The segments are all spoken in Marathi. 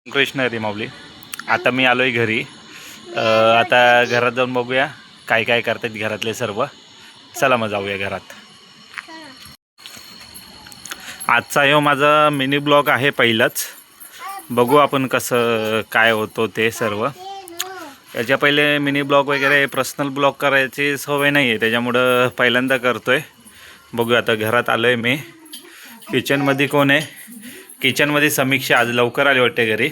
कृष्ण हरी माऊली. आता मी आलो आहे घरी. आता घरात जाऊन बघूया काय काय करतात घरातले सर्व. चला मग जाऊया घरात. आजचा ह्यो माझा मिनी ब्लॉग आहे पहिलाच. बघू आपण कसं काय होतो ते सर्व. याच्या पहिले मिनी ब्लॉग वगैरे पर्सनल ब्लॉग करायची सवय नाही आहे, त्याच्यामुळं पहिल्यांदा करतो आहे. बघूया. आता घरात आलो आहे मी. किचनमध्ये कोण आहे? किचनमध्ये समीक्षा आज लवकर आली वाटते घरी.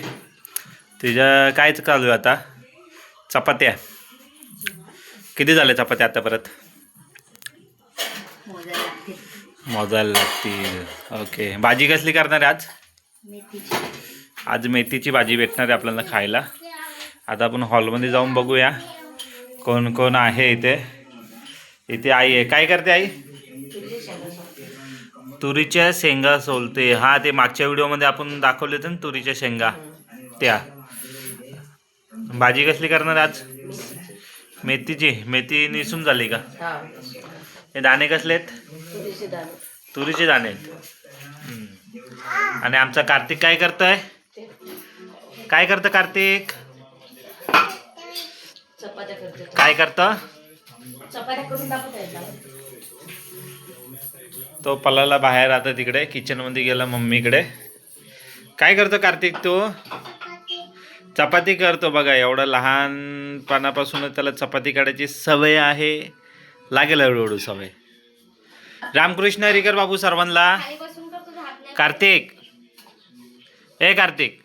तिच्या कायच चालू आहे आता? चपात्या. किती झाले चपात्या आता? परत मोजायला लागतील. ओके. भाजी कसली करणार आहे आज? आज मेथीची भाजी भेटणार आहे आपल्याला खायला. आता आपण हॉलमध्ये जाऊन बघूया कोण कोण आहे इथे. इथे आई आहे. काय करते आई? तुरीच्या शेंगा सोलते. हा, ते मागच्या व्हिडिओमध्ये आपण दाखवले होते ना तुरीच्या शेंगा त्या. भाजी कसली करणार आज? मेथीची. मेथी निसून झाली का? हे दाणे कसले आहेत? तुरीचे दाणे आहेत. आणि आमचा कार्तिक काय करतोय? काय करतं कार्तिक? काय करतं? तो पलाला बाहेर. आता तिकडे किचनमध्ये गेला मम्मीकडे. काय करतो कार्तिक? तो चपाती करतो बघा. एवढा लहानपणापासूनच त्याला चपाती काढायची सवय आहे. लागेल हळूहळू सवय. रामकृष्ण हरी कर बाबू सर्वांना. कार्तिक, ए कार्तिक,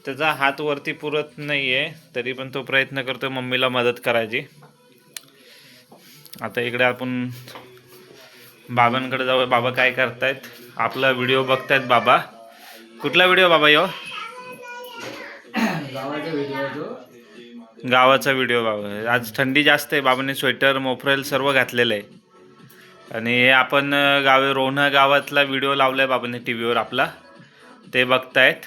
त्याचा हात वरती पुरत नाही आहे, तरी पण तो प्रयत्न करतो मम्मीला मदत करायची. आता इकडे आपण बाबांकडे जाऊया. बाबा काय करतायत? आपला व्हिडिओ बघतायत बाबा. कुठला व्हिडिओ बाबा? यो गावाचा व्हिडिओ बाबा. आज थंडी जास्त आहे. बाबांनी स्वेटर मोफरेल सर्व घातलेलं आहे. आणि हे आपण रोहना गावातला व्हिडिओ लावला आहे बाबांनी टी व्हीवर आपला, ते बघतायत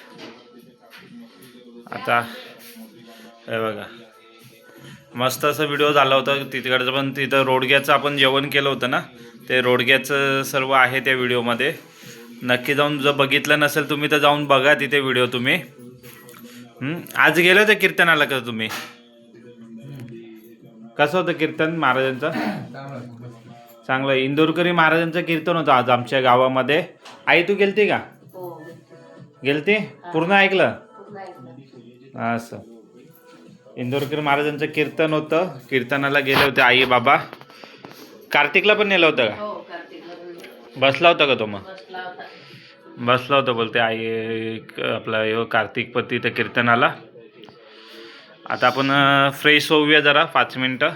आता. हे बघा, मस्त असं व्हिडिओ झाला होता तिकडचं. पण तिथं रोडग्याचं आपण जेवण केलं होतं ना, ते रोडग्याचं सर्व आहे त्या व्हिडिओमध्ये. नक्की जाऊन जर बघितलं नसेल तुम्ही तर जाऊन बघा तिथे व्हिडिओ तुम्ही. आज गेले होते कीर्तनाला का तुम्ही? कसं होतं कीर्तन महाराजांचं? चांगलं. इंदोरकरी महाराजांचं कीर्तन होतं आज आमच्या गावामध्ये. आई तू गेलती का? गेलती? पूर्ण ऐकलं? असं. इंदोरकर महाराजांचं कीर्तन होतं. कीर्तनाला गेले होते आई बाबा. कार्तिकला पण नेलं होतं का? बसला होता का तो? मग बसला होता बोलते आई. आपला कार्तिक पती त्या कीर्तनाला. आता आपण फ्रेश होऊया जरा 5 मिनटं.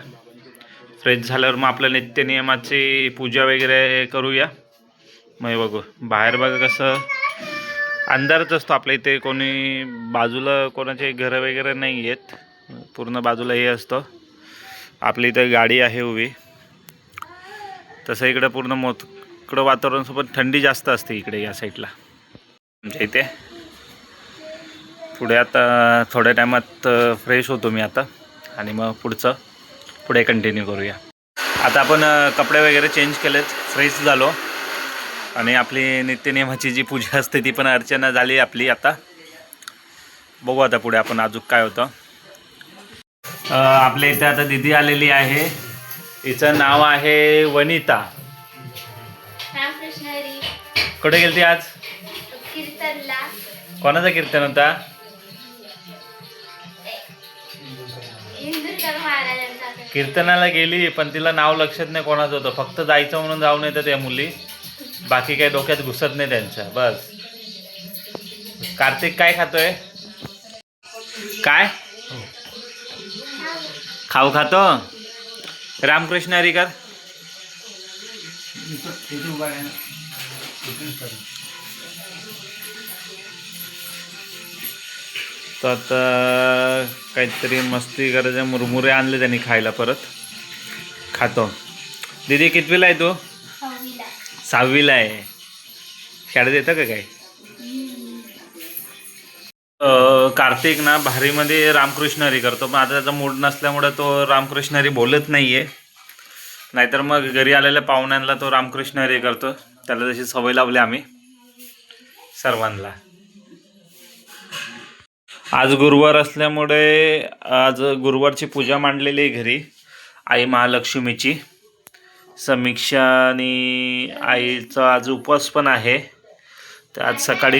फ्रेश झाल्यावर मग आपल्या नित्यनियमाची पूजा वगैरे करूया. मग बघू बाहेर बघा कसं अंधारच असतो आपल्या इथे. कोणी बाजूला कोणाचे घरं वगैरे नाही आहेत. पूर्ण बाजूला हे असतं. आपल्या इथं गाडी आहे उभी. तसं इकडं पूर्ण मोकळं वातावरणसोबत थंडी जास्त असते इकडे या साईडला आमच्या इथे. पुढे आता थोड्या टायमात फ्रेश होतो मी आता, आणि मग पुढे कंटिन्यू करूया. आता आपण कपडे वगैरे चेंज केलेत, फ्रेश झालो, आणि आपली नित्यनियमाची जी पूजा असते ती पण अर्चना झाली आपली. आता बघू आता पुढे आपण अजून काय होतं. आपल्या इथे आता दिदी आलेली आहे. हिचं नाव आहे वनिता. कुठे गेलती आज? कीर्तनला. कोणाचा कीर्तन होता? कीर्तनाला गेली पण तिला नाव लक्षात नाही कोणाचं होतं. फक्त जायचं म्हणून जाऊन येतं त्या मुली. बाकी काही डोक्यात घुसत नाही त्यांच्या. बस. कार्तिक काय खातोय? काय खाऊ खातो? रामकृष्ण हरी कर. तर आता काहीतरी मस्ती करायचं. मुरमुरे आणले त्यांनी खायला, परत खातो. दीदी कितवीला आहे तू? 6वीला आहे. शाळेत येतं का काय? कार्तिक ना भारीमध्ये रामकृष्ण हरी करतो, पण आता त्याचा मूड नसल्यामुळे तो रामकृष्ण हरी बोलत नाही आहे. नाहीतर मग घरी आलेल्या पाहुण्यांना तो रामकृष्ण हरी करतो. त्याला जशी सवय लावली आम्ही सर्वांना. आज गुरुवार असल्यामुळे आज गुरुवारची पूजा मांडलेली आहे घरी आई महालक्ष्मीची. समीक्षा आणि आईचा आज उपवास पण आहे. तर आज सकाळी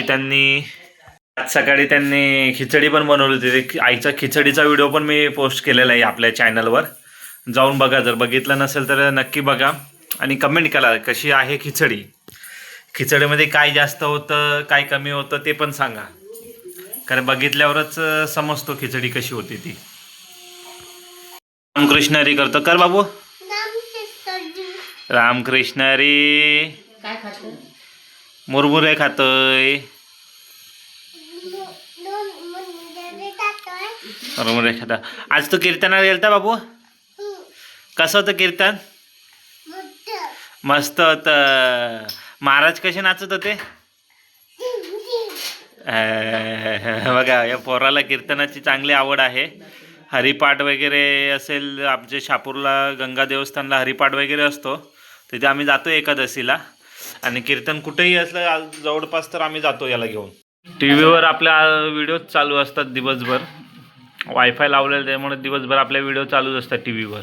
त्यांनी खिचडी पण बनवली होती. आईचा खिचडीचा व्हिडिओ पण मी पोस्ट केलेला आहे आपल्या चॅनलवर, जाऊन बघा. जर बघितलं नसेल तर नक्की बघा आणि कमेंट करा कशी आहे खिचडी. खिचडीमध्ये काय जास्त होतं काय कमी होतं ते पण सांगा, कारण बघितल्यावरच समजतो खिचडी कशी होती ती. रामकृष्ण हरी करतो कर बाबू. रामकृष्ण हरी. काय खातो? मुरमुरे खातोय. मुरमुरे खाता. आज तू कीर्तनाला गेलता बाबू? कसं होतं कीर्तन? मस्त होतं. महाराज कसे नाचत होते बघा. या पोराला कीर्तनाची चांगली आवड आहे. हरिपाठ वगैरे असेल, आमच्या शापूरला गंगा देवस्थानला हरिपाठ वगैरे असतो, तिथे आम्ही जातो एकादशीला. आणि कीर्तन कुठेही असलं जवळपास तर आम्ही जातो याला घेऊन. टी व्हीवर आपल्या व्हिडिओ चालू असतात दिवसभर. वायफाय लावलेलं त्यामुळे दिवसभर आपल्या व्हिडिओ चालूच असतात टी व्हीवर.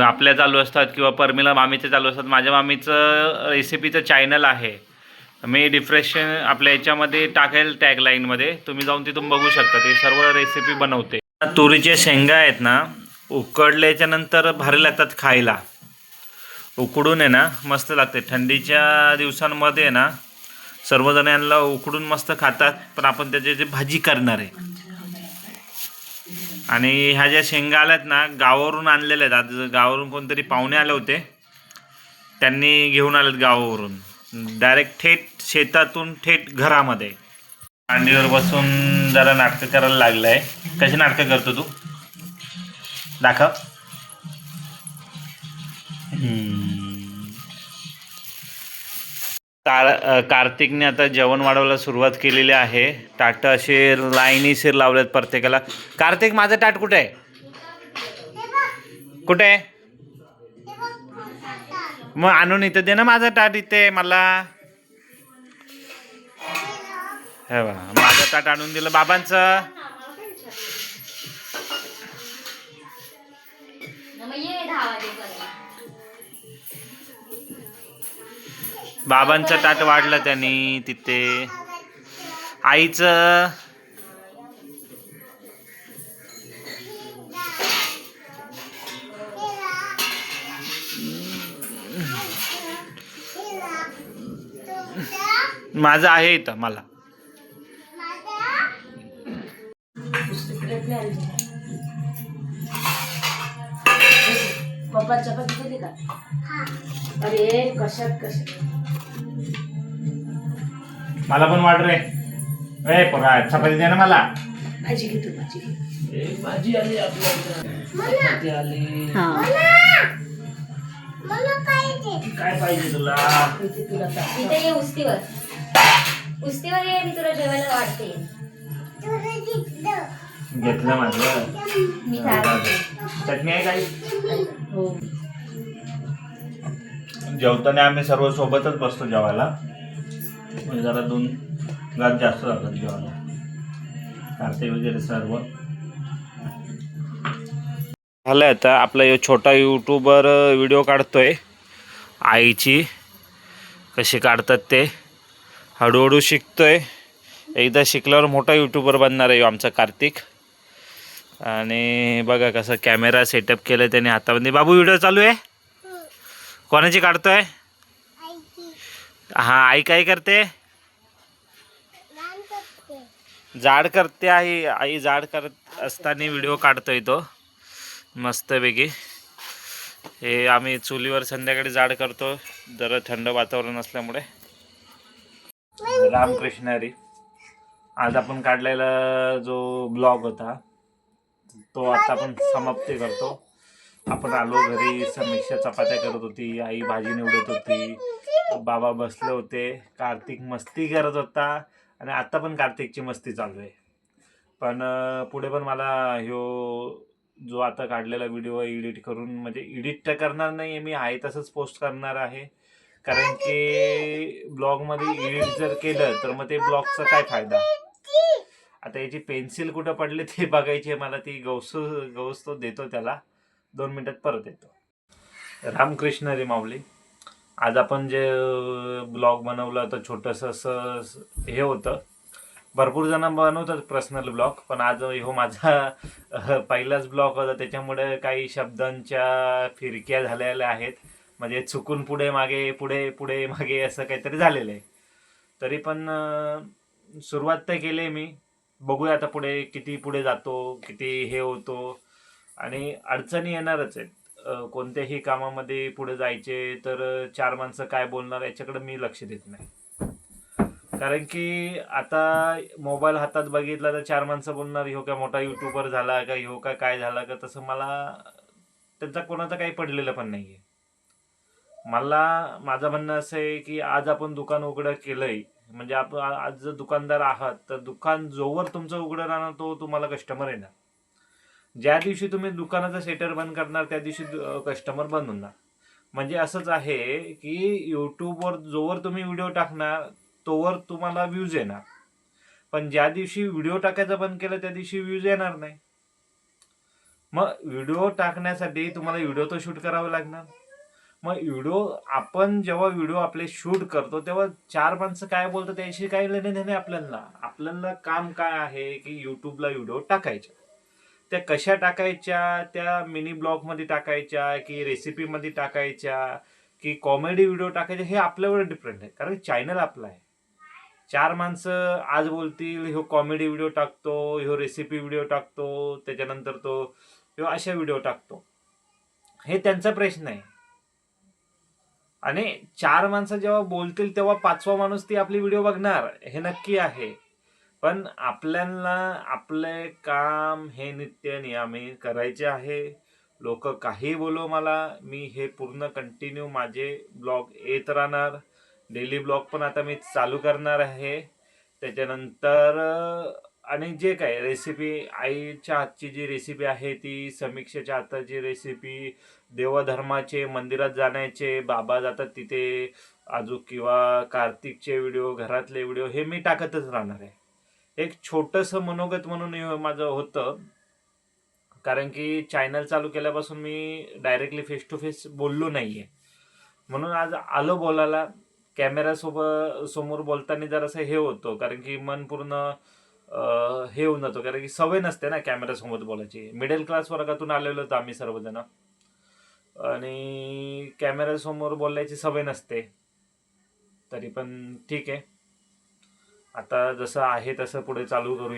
आपल्या चालू असतात किंवा परमिला मामीचे चालू असतात. माझ्या मामीचं रेसिपीचं चॅनल आहे, मी डिप्रेशन आपल्या याच्यामध्ये टाकेल टॅगलाईनमध्ये, तुम्ही जाऊन तिथून बघू शकता. ते सर्व रेसिपी बनवते. तुरीच्या शेंगा आहेत ना, उकडल्याच्या नंतर भारी लागतात खायला. उकडून आहे ना मस्त लागते. थंडीच्या दिवसांमध्ये ना सर्वजण यांना उकडून मस्त खातात, पण आपण त्याची भाजी करणार आहे. आणि ह्या ज्या शेंगा आल्यात ना गावावरून आणलेल्या आहेत. आज गावावरून कोणतरी पाहुणे आले होते, त्यांनी घेऊन आलेत गावावरून. डायरेक्ट थेट शेतातून थेट घरामध्ये. मांडीवर बसून जरा नाटकं करायला लागलं आहे. कशी नाटकं करतो तू? दाखव. कार्तिकने आता जेवण वाढवायला सुरुवात केलेली आहे. ताटं असे लाईनीशीर लावलेत प्रत्येकाला. कार्तिक माझं ताट कुठे आहे? कुठे आहे? मग आणून इथं दे ना माझं ताट इथे मला. हे बा माझं ताट आणून दिलं बाबांचं. बाबांचं ताट वाढलं त्यांनी तिथे. आईचं माझं आहे इथं मला. पप्पा चपाती केली का? अरे कशात मला पण वाढ रे. पोरा चपाती दे ना मला. भाजी घे तू. भाजी भाजी आली आपल्याला. आली. काय पाहिजे तुला? इथे ये उस्तीवर ये, मी तुला जेवायला वाटते. घेतलं माझं. मी चटणी आहे काही? हो. जेवताना आम्ही सर्व सोबतच बसतो जेवायला, म्हणजे जरा 2 घास जास्त जातात जेवायला. कार्तिक वगैरे सर्व झालं. आता आपला छोटा यूट्यूबर व्हिडिओ काढतोय. आईची कशी काढतात ते हळूहळू शिकतोय. एकदा शिकल्यावर मोठा यूट्यूबर बनणार आहे आमचा कार्तिक. आणि बघा कसं कॅमेरा सेटअप केलं त्याने हातामध्ये. बाबू व्हिडिओ चालू आहे? कोणाची काढतोय? हा आई काय करते? जाड करते आई जाड करत असताना व्हिडिओ काढतोय तो मस्तपैकी. हे आम्ही चुलीवर संध्याकाळी जाड करतो जरा थंड वातावरण असल्यामुळे. रामकृष्ण हरी. आज आपण काढलेला जो ब्लॉग होता तो आता आपण समाप्ती करतो. आपण आलो घरी, समीक्षा चपात्या करत होती, आई भाजी निवडत होती, बाबा बसले होते, कार्तिक मस्ती करत होता. आणि आता पण कार्तिकची मस्ती चालू आहे. पण पुढे पण मला जो आता काढलेला व्हिडिओ एडिट करून, म्हणजे एडिट तर करणार नाही मी, आहे तसंच पोस्ट करणार आहे. कारण की ब्लॉगमध्ये एडिट जर केलं तर मग ते ब्लॉगचा काय फायदा. आता याची पेन्सिल कुठं पडली ते बघायची आहे मला. ती गौस तो देतो त्याला, 2 मिनिटात परत येतो. रामकृष्ण रे माऊली. आज आपण जे ब्लॉग बनवलं होतं छोटंसं असं हे होतं. भरपूर जण बनवतात पर्सनल ब्लॉग, पण आज हो माझा पहिलाच ब्लॉग होता, त्याच्यामुळे काही शब्दांच्या फिरक्या झालेल्या आहेत. म्हणजे चुकून पुढे मागे पुढे पुढे मागे असं काहीतरी झालेलं आहे. तरी पण सुरुवात तर केली आहे मी. बघूया आता पुढे किती पुढे जातो, किती हे होतो. आणि अडचणी येणारच आहेत. कोणत्याही कामामध्ये पुढे जायचे तर 4 माणसं काय बोलणार याच्याकडे मी लक्ष देत नाही. कारण की आता मोबाईल हातात बघितला तर 4 माणसं बोलणार ह्यो काय मोठा युट्यूबर झाला का, ह्यो काय झाला का. तसं मला त्यांचा कोणाचं काही पडलेलं पण नाहीये. मला माझं म्हणणं असं आहे की आज आपण दुकान उघडं केलंय म्हणजे आपण आज जर दुकानदार आहात तर दुकान जोवर तुमचं उघडं राहणार तो तुम्हाला कस्टमर येणार. ज्या दिवशी तुम्ही दुकानाचा शेटर बंद करणार त्या दिवशी कस्टमर बंद होणार. म्हणजे असंच आहे की यूट्यूबवर जोवर तुम्ही व्हिडिओ टाकणार तोवर तुम्हाला व्ह्यूज येणार, पण ज्या दिवशी व्हिडिओ टाकायचं बंद केलं त्या दिवशी व्ह्यूज येणार नाही. मग व्हिडिओ टाकण्यासाठी तुम्हाला व्हिडिओ तर शूट करावा लागणार. मग आपण जेव्हा व्हिडिओ आपले शूट करतो तेव्हा 4 माणसं काय बोलतात त्याशी काही लेणे देणे आपल्याला काम काय आहे की युट्यूबला व्हिडिओ टाकायच्या. त्या कशा टाकायच्या, त्या मिनी ब्लॉग मध्ये टाकायच्या की रेसिपी मध्ये टाकायच्या की कॉमेडी व्हिडिओ टाकायचे, हे आपल्यावर डिपेंड आहे. कारण चॅनल आपला आहे. 4 माणसं आज बोलतील ह्यो कॉमेडी व्हिडिओ टाकतो, ह्यो रेसिपी व्हिडिओ टाकतो, त्याच्यानंतर तो ह्यो अशा व्हिडिओ टाकतो, हे त्यांचा प्रश्न आहे. आणि 4 माणसं जेव्हा बोलतील तेव्हा 5वा माणूस ती आपली व्हिडिओ बघणार हे नक्की आहे. पण आपल्याला आपले काम हे नित्य नियमी करायचे आहे. लोक काही बोलो मला, मी हे पूर्ण कंटिन्यू माझे ब्लॉग येत राहणार. डेली ब्लॉग पण आता मी चालू करणार आहे. त्याच्यानंतर आणि जे काय रेसिपी आईच्या हातची जी रेसिपी आहे ती, समीक्षेच्या हाताची रेसिपी, देवधर्माचे, मंदिरात जाण्याचे, बाबा जातात तिथे अजून किंवा कार्तिकचे व्हिडिओ, घरातले व्हिडिओ हे मी टाकतच राहणार आहे. एक छोटंसं मनोगत म्हणून हे माझं होतं. कारण की चॅनल चालू केल्यापासून मी डायरेक्टली फेस टू फेस बोललो नाहीये, म्हणून आज आलो बोलायला. कॅमेरा समोर बोलताना जरासं हे होतं, कारण की मन पूर्ण हे होऊन जातो, कारण की सवय नसते ना कॅमेरा समोर बोलायची. मिडल क्लास वर्गातून आलेलो होतो आम्ही सर्वजण, आणि कॅमेरा समोर बोलायची सवय नसते. तरी पण ठीक आहे, आता जसं आहे तसं पुढे चालू करू.